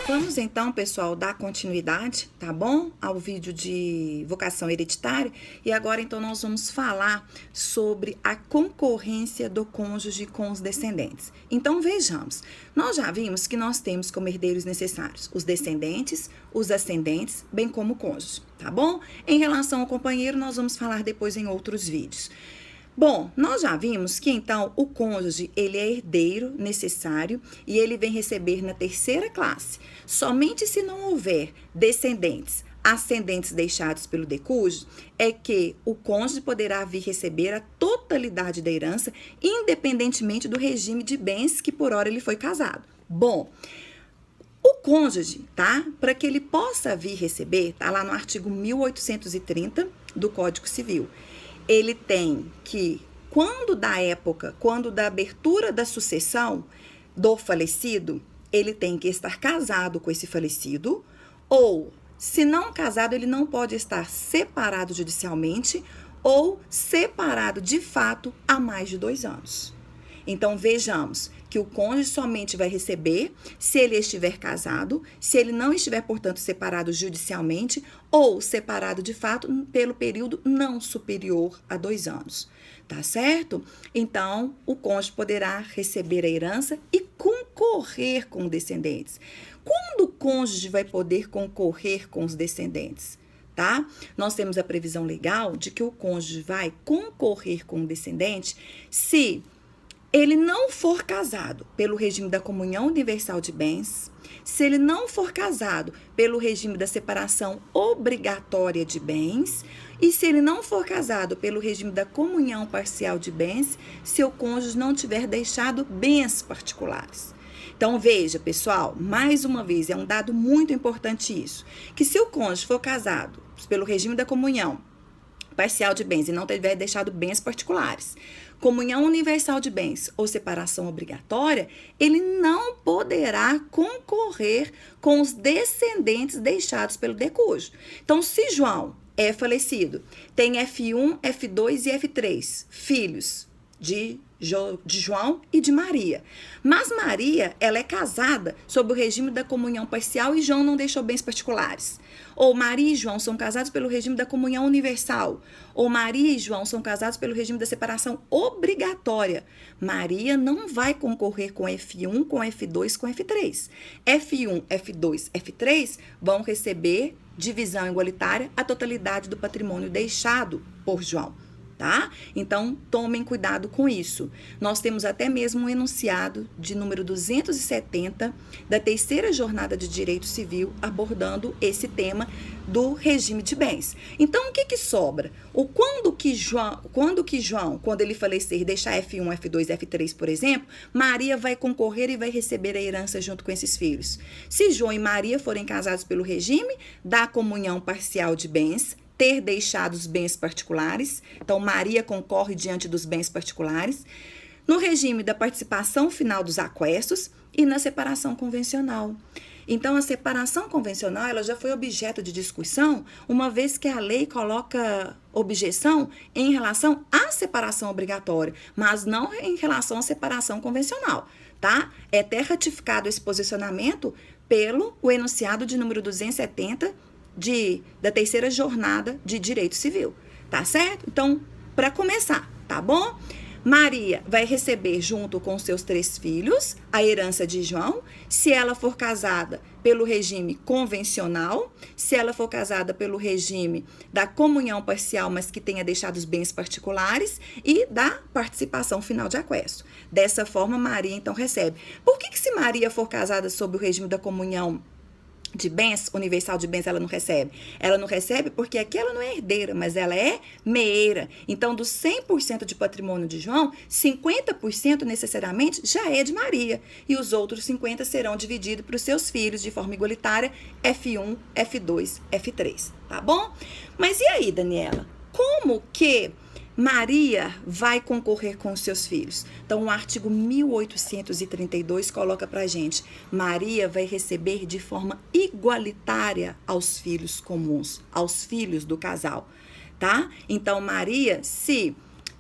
Vamos então, pessoal, dar continuidade, tá bom? Ao vídeo de vocação hereditária. E agora, então, nós vamos falar sobre a concorrência do cônjuge com os descendentes. Então, vejamos. Nós já vimos que nós temos como herdeiros necessários os descendentes, os ascendentes, bem como o cônjuge, tá bom? Em relação ao companheiro, nós vamos falar depois em outros vídeos. Bom, nós já vimos que então o cônjuge, ele é herdeiro necessário e ele vem receber na terceira classe. Somente se não houver descendentes, ascendentes deixados pelo decújo, é que o cônjuge poderá vir receber a totalidade da herança, independentemente do regime de bens que por hora ele foi casado. Bom, o cônjuge, tá? Para que ele possa vir receber, tá lá no artigo 1830 do Código Civil. Ele tem que, quando da abertura da sucessão do falecido, ele tem que estar casado com esse falecido, ou, se não casado, ele não pode estar separado judicialmente ou separado de fato há mais de 2 anos. Então, vejamos que o cônjuge somente vai receber se ele estiver casado, se ele não estiver, portanto, separado judicialmente ou separado de fato pelo período não superior a 2 anos. Tá certo? Então, o cônjuge poderá receber a herança e concorrer com os descendentes. Quando o cônjuge vai poder concorrer com os descendentes? Tá? Nós temos a previsão legal de que o cônjuge vai concorrer com o descendente se ele não for casado pelo regime da comunhão universal de bens, se ele não for casado pelo regime da separação obrigatória de bens e se ele não for casado pelo regime da comunhão parcial de bens, se o cônjuge não tiver deixado bens particulares. Então, veja, pessoal, mais uma vez, é um dado muito importante isso, que se o cônjuge for casado pelo regime da comunhão parcial de bens e não tiver deixado bens particulares, comunhão universal de bens ou separação obrigatória, ele não poderá concorrer com os descendentes deixados pelo decújo. Então, se João é falecido, tem F1, F2 e F3 filhos de João e de Maria. Mas Maria, ela é casada sob o regime da comunhão parcial e João não deixou bens particulares. Ou Maria e João são casados pelo regime da comunhão universal. Ou Maria e João são casados pelo regime da separação obrigatória. Maria não vai concorrer com F1, com F2, com F3. F1, F2, F3 vão receber divisão igualitária a totalidade do patrimônio deixado por João. Tá? Então, tomem cuidado com isso. Nós temos até mesmo um enunciado de número 270 da terceira jornada de direito civil abordando esse tema do regime de bens. Então, o que sobra? Quando João, quando ele falecer, deixar F1, F2, F3, por exemplo, Maria vai concorrer e vai receber a herança junto com esses filhos. Se João e Maria forem casados pelo regime da comunhão parcial de bens, ter deixado os bens particulares, então Maria concorre diante dos bens particulares, no regime da participação final dos aquestos e na separação convencional. Então, a separação convencional ela já foi objeto de discussão, uma vez que a lei coloca objeção em relação à separação obrigatória, mas não em relação à separação convencional, tá? É até ratificado esse posicionamento pelo enunciado de número 270 da terceira jornada de direito civil, tá certo? Então, para começar, tá bom? Maria vai receber junto com seus 3 filhos a herança de João, se ela for casada pelo regime convencional, se ela for casada pelo regime da comunhão parcial, mas que tenha deixado os bens particulares e da participação final de aquesto. Dessa forma, Maria então recebe. Por que se Maria for casada sob o regime da comunhão de bens, universal de bens, ela não recebe? Ela não recebe porque aqui ela não é herdeira, mas ela é meeira. Então, dos 100% de patrimônio de João, 50% necessariamente já é de Maria. E os outros 50% serão divididos para os seus filhos de forma igualitária, F1, F2, F3. Tá bom? Mas e aí, Daniela? Como que Maria vai concorrer com os seus filhos? Então, o artigo 1832 coloca pra gente: Maria vai receber de forma igualitária aos filhos comuns, aos filhos do casal, tá? Então, Maria, se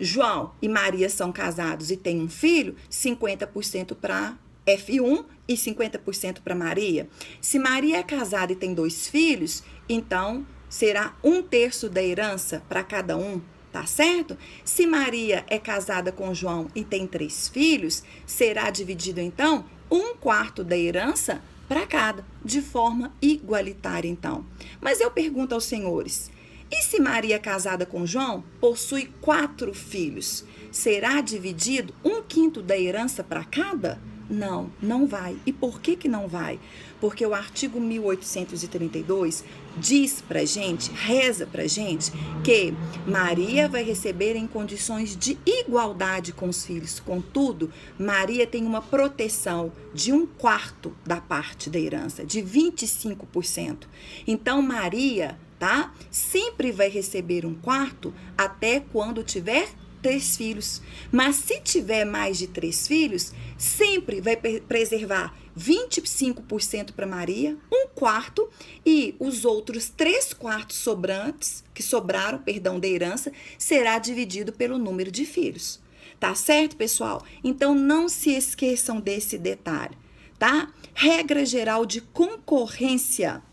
João e Maria são casados e têm um filho, 50% para F1 e 50% para Maria. Se Maria é casada e tem 2 filhos, então será 1/3 da herança para cada um, tá certo? Se Maria é casada com João e tem 3 filhos, será dividido então 1/4 da herança para cada, de forma igualitária então. Mas eu pergunto aos senhores, e se Maria casada com João possui 4 filhos, será dividido 1/5 da herança para cada? Não, não vai. E por que não vai? Porque o artigo 1832 diz pra gente, reza pra gente, que Maria vai receber em condições de igualdade com os filhos. Contudo, Maria tem uma proteção de 1/4 da parte da herança, de 25%. Então, Maria, tá? Sempre vai receber 1/4 até quando tiver 3 filhos. Mas se tiver mais de 3 filhos, sempre vai preservar 25% para Maria, 1/4, e os outros 3/4 sobrantes, que sobraram, da herança, será dividido pelo número de filhos. Tá certo, pessoal? Então, não se esqueçam desse detalhe, tá? Regra geral de concorrência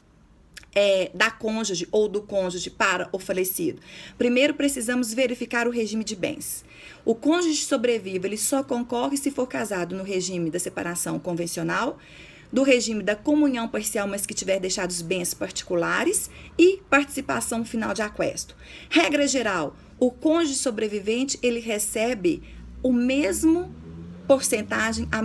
da cônjuge ou do cônjuge para o falecido. Primeiro, precisamos verificar o regime de bens. O cônjuge sobrevivo, ele só concorre se for casado no regime da separação convencional, do regime da comunhão parcial, mas que tiver deixado os bens particulares, e participação final de aquesto. Regra geral, o cônjuge sobrevivente, ele recebe a mesma porcentagem, a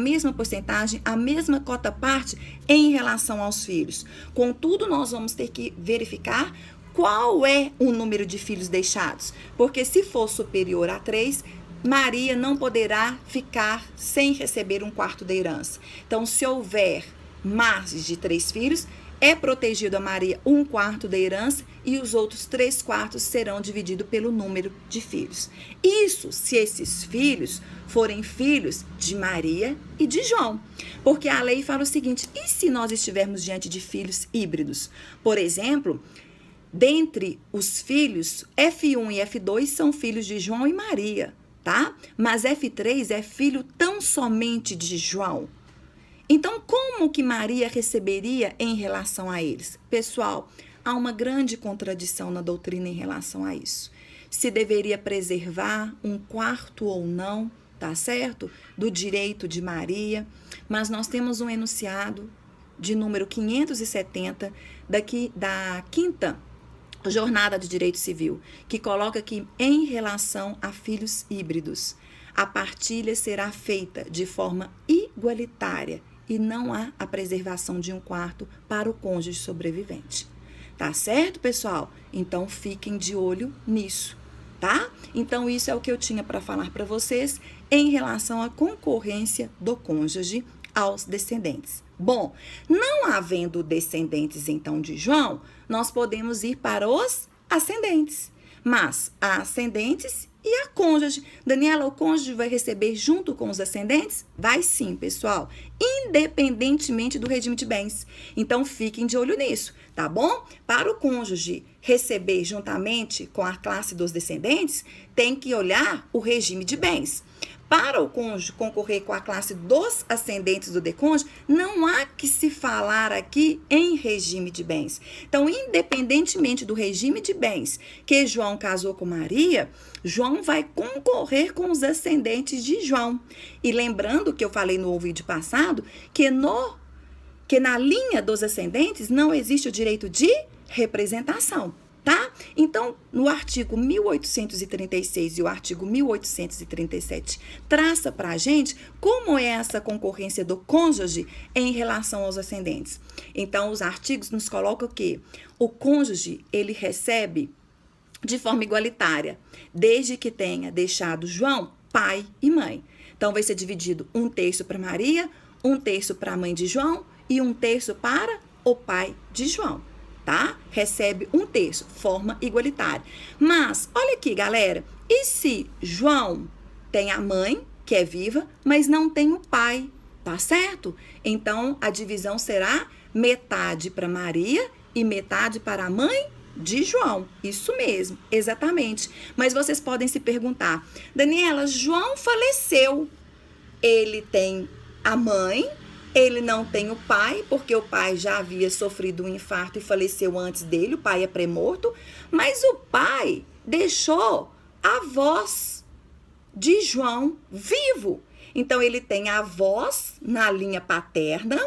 mesma cota-parte em relação aos filhos. Contudo, nós vamos ter que verificar qual é o número de filhos deixados, porque se for superior a 3, Maria não poderá ficar sem receber 1/4 da herança. Então, se houver mais de 3 filhos, é protegido a Maria 1/4 da herança e os outros 3/4 serão divididos pelo número de filhos. Isso se esses filhos forem filhos de Maria e de João. Porque a lei fala o seguinte, e se nós estivermos diante de filhos híbridos? Por exemplo, dentre os filhos, F1 e F2 são filhos de João e Maria, tá? Mas F3 é filho tão somente de João. Então, como que Maria receberia em relação a eles? Pessoal, há uma grande contradição na doutrina em relação a isso. Se deveria preservar 1/4 ou não, tá certo? Do direito de Maria. Mas nós temos um enunciado de número 570 da 5ª Jornada de Direito Civil, que coloca que em relação a filhos híbridos, a partilha será feita de forma igualitária e não há a preservação de 1/4 para o cônjuge sobrevivente. Tá certo, pessoal? Então, fiquem de olho nisso, tá? Então, isso é o que eu tinha para falar para vocês em relação à concorrência do cônjuge aos descendentes. Bom, não havendo descendentes, então, de João, nós podemos ir para os ascendentes. Mas há ascendentes e a cônjuge. Daniela, o cônjuge vai receber junto com os ascendentes? Vai sim, pessoal, independentemente do regime de bens. Então, fiquem de olho nisso, tá bom? Para o cônjuge receber juntamente com a classe dos descendentes, tem que olhar o regime de bens. Para o cônjuge concorrer com a classe dos ascendentes do decônjuge, não há que se falar aqui em regime de bens. Então, independentemente do regime de bens que João casou com Maria, João vai concorrer com os ascendentes de João. E lembrando que eu falei no vídeo passado, que na linha dos ascendentes não existe o direito de representação. Tá? Então, no artigo 1836 e o artigo 1837 traça para a gente como é essa concorrência do cônjuge em relação aos ascendentes. Então, os artigos nos colocam que o cônjuge, ele recebe de forma igualitária, desde que tenha deixado João, pai e mãe. Então, vai ser dividido 1/3 para Maria, 1/3 para a mãe de João e 1/3 para o pai de João. Tá? Recebe 1/3, forma igualitária. Mas, olha aqui, galera, e se João tem a mãe, que é viva, mas não tem o pai, tá certo? Então, a divisão será metade para Maria e metade para a mãe de João. Isso mesmo, exatamente. Mas vocês podem se perguntar, Daniela, João faleceu. Ele tem a mãe, ele não tem o pai, porque o pai já havia sofrido um infarto e faleceu antes dele, o pai é pré-morto, mas o pai deixou avós de João vivo. Então, ele tem avós na linha paterna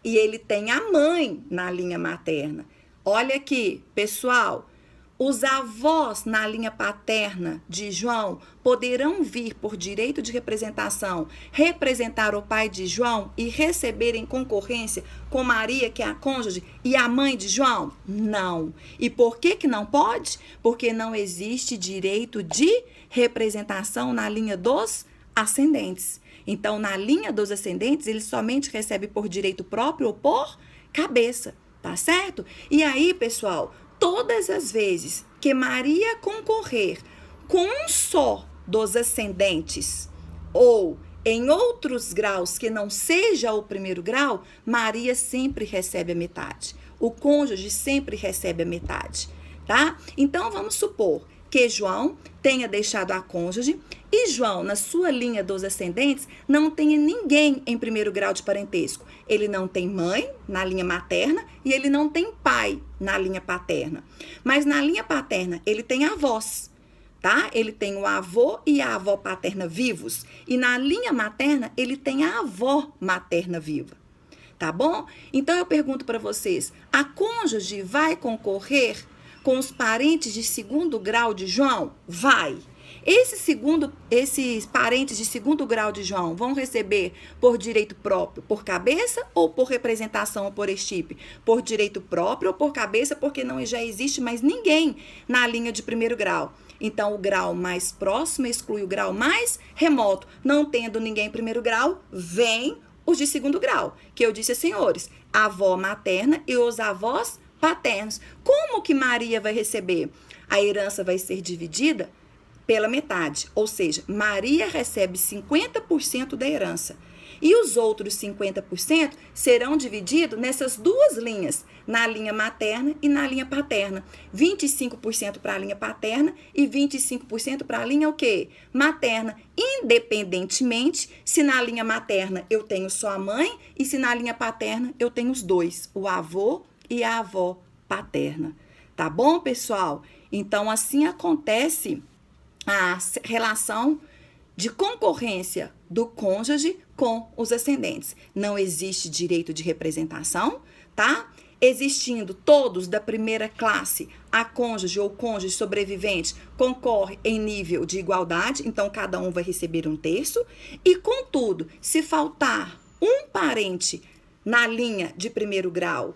e ele tem a mãe na linha materna. Olha aqui, pessoal, os avós na linha paterna de João poderão vir por direito de representação, representar o pai de João e receber em concorrência com Maria, que é a cônjuge, e a mãe de João? Não. E por que não pode? Porque não existe direito de representação na linha dos ascendentes. Então, na linha dos ascendentes, ele somente recebe por direito próprio ou por cabeça, tá certo? E aí, pessoal, todas as vezes que Maria concorrer com um só dos ascendentes ou em outros graus que não seja o primeiro grau, Maria sempre recebe a metade. O cônjuge sempre recebe a metade, tá? Então, vamos supor que João tenha deixado a cônjuge e João, na sua linha dos ascendentes, não tenha ninguém em primeiro grau de parentesco. Ele não tem mãe na linha materna e ele não tem pai na linha paterna. Mas na linha paterna ele tem avós, tá? Ele tem o avô e a avó paterna vivos. E na linha materna ele tem a avó materna viva. Tá bom? Então eu pergunto para vocês, a cônjuge vai concorrer com os parentes de segundo grau de João? Vai. Esses parentes de segundo grau de João vão receber por direito próprio, por cabeça ou por representação ou por estirpe? Por direito próprio ou por cabeça, porque não já existe mais ninguém na linha de primeiro grau. Então, o grau mais próximo exclui o grau mais remoto. Não tendo ninguém em primeiro grau, vem os de segundo grau, que eu disse, senhores, a avó materna e os avós paternos. Como que Maria vai receber? A herança vai ser dividida pela metade, ou seja, Maria recebe 50% da herança. E os outros 50% serão divididos nessas duas linhas, na linha materna e na linha paterna. 25% para a linha paterna e 25% para a linha o quê? Materna, independentemente se na linha materna eu tenho só a mãe e se na linha paterna eu tenho os dois, o avô e a avó paterna. Tá bom, pessoal? Então, assim acontece a relação de concorrência do cônjuge com os ascendentes. Não existe direito de representação, tá? Existindo todos da primeira classe, a cônjuge ou cônjuge sobrevivente concorre em nível de igualdade, então cada um vai receber um terço. E, contudo, se faltar um parente na linha de primeiro grau,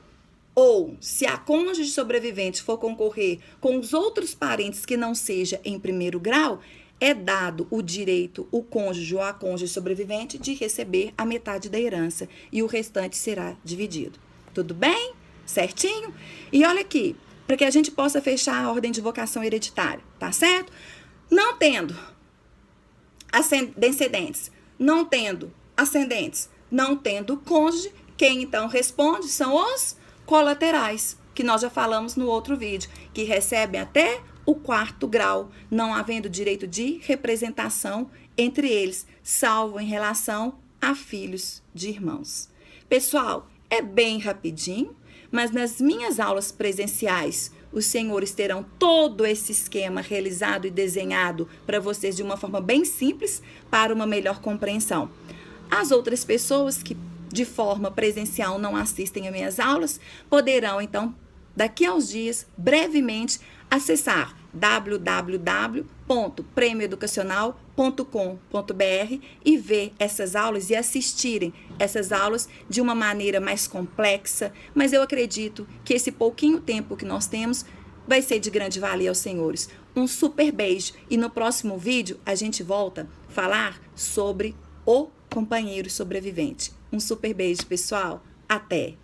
ou se a cônjuge sobrevivente for concorrer com os outros parentes que não seja em primeiro grau, é dado o direito, o cônjuge ou a cônjuge sobrevivente, de receber a metade da herança e o restante será dividido. Tudo bem? Certinho? E olha aqui, para que a gente possa fechar a ordem de vocação hereditária, tá certo? Não tendo descendentes, não tendo ascendentes, não tendo cônjuge, quem então responde são os colaterais, que nós já falamos no outro vídeo, que recebem até o 4º grau, não havendo direito de representação entre eles, salvo em relação a filhos de irmãos. Pessoal, é bem rapidinho, mas nas minhas aulas presenciais, os senhores terão todo esse esquema realizado e desenhado para vocês de uma forma bem simples, para uma melhor compreensão. As outras pessoas que de forma presencial não assistem a minhas aulas, poderão, então, daqui a uns dias, brevemente, acessar www.premioeducacional.com.br e ver essas aulas e assistirem essas aulas de uma maneira mais complexa, mas eu acredito que esse pouquinho tempo que nós temos vai ser de grande valia aos senhores. Um super beijo e no próximo vídeo a gente volta a falar sobre o companheiro sobrevivente. Um super beijo, pessoal. Até!